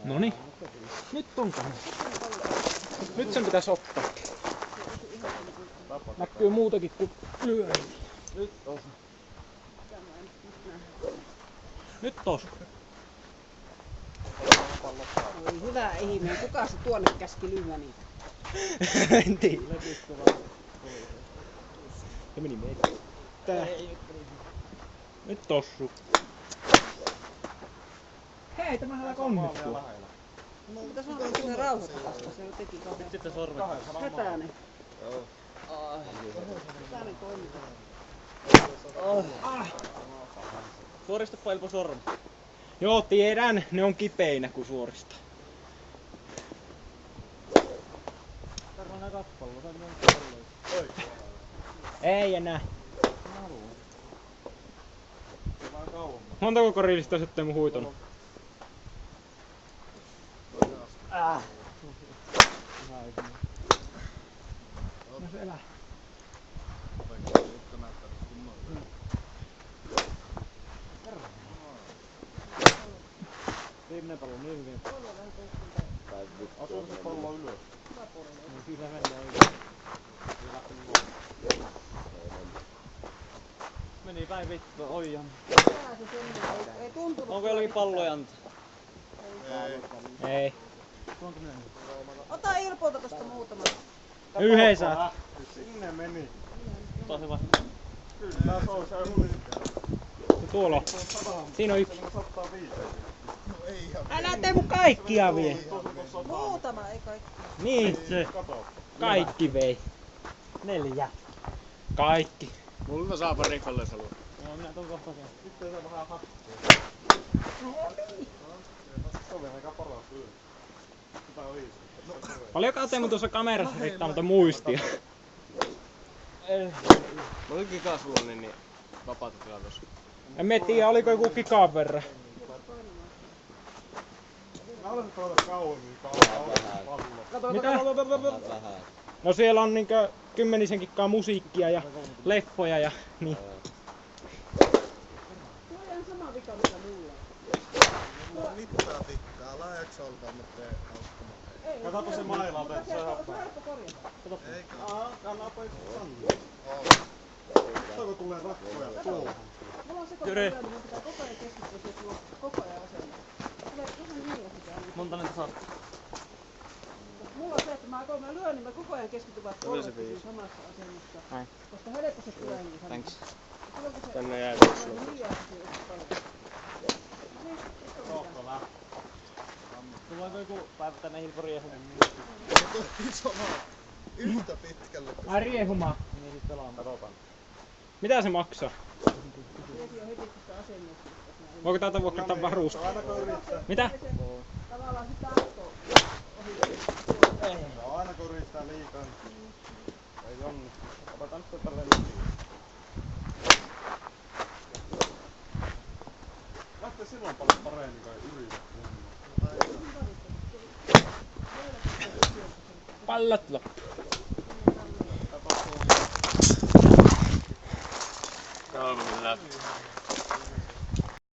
Noniin. Nyt onkohan? Nyt sen pitäisi ottaa. Näkyy muutakin kuin lyö. Nyt on. Nyt tos. Oi hyvä ihminen, kuka se tuonne käski lyödä niitä? En tiedä. Se meni meitä. Tää. Nyt tossu. Hei, tämähän alkaa onnistua. No mitä sanoa, että se rauhoittaa, se teki kahden. Sitten sormet. Hätäinen. Joo. Hätäinen toiminta. Suoristapa Ilpo sormi. Joo, tiedän. Ne on kipeinä kun suorista. Tarvaa nää kappalua. Saat mennä kalleiksi. Ei enää. Mä haluan. Se on vähän kauemmas. Montako korillista sä ette mun huitonut? No se elää. Viimeinen pallo niin hyvin. Asuu se pallo ylös. Niin kyllä mennään ylös. Meni päin vittu, oijan. Ei tuntunut. Onko jollakin palloja antaa? Ei. Tuonko mennyt? Ota Ilpolta tosta muutama. Yhden saa. Sinne meni. Ota hyvä. Kyllä, se on se oli. Tuolla on. Siinä on yksi. 105. No ei ihan. Älä tee mun kaikkia vie. Muutama, ei kaikki. Niin se. Kato. Kaikki vei. 4. Kaikki. Mulla saa pari kallesalua. Joo, minä tuon kohta sen. Sitten se vähän hakkuu. Se oli aika paras yö. 105. Paljon katsellut tuossa kamerassa riittää mutta muistia. Mä olin kikasuullinen, niin vapaata tilantossa. En mä tiedä oliko joku kikan verran. Mä olisin tuoda kauemmin pallo. Mitä? No siellä on niinkö 10 kikkaa musiikkia ja leffoja ja niin. Tuo on ihan sama vika mitä mulla. Mulla on mittaa tikkaa, laajaksi oltaan, mutta ei hauskuma. Katsopa se mailalta, että se on Se on helppo korjata. Eikä. Kannapa yksi sanni. Oo. Katsotaanko tulee rakkoja tuohon. Mulla on se koko ajan, niin mun pitää koko ajan keskittyä, että sulla on koko ajan asema. Tulee ihan niin sitä. Monta niitä saat? Mulla on se, että mä kun mä lyön, niin mä koko ajan keskityn vaan kolme pysyy samassa asennossa. Näin. Koska helposti tulee niin sanotaan. Thanks. Tänne jää Se on liian se paljon. No niin, sitten on mitään. Tuleeko joku päivä tänne Hilporiin? Se tuli sama. Yhtä pitkälle. Ai riehuma. Niin sit pelaan. Katsotaan. Mitä se maksaa? Viesi on heti tuosta asennosta. Voiko täältä vuokrata varusta? Aina kun yrittää. Mitä? Tavallaan se tahtoo ohi. Aina kun yrittää liikaa. Ei onnistu. Otetaan nyt tälleen nyt. Lähtee silloin paljon paremmin kai yritä. Pallot loppu. Joo, kyllä.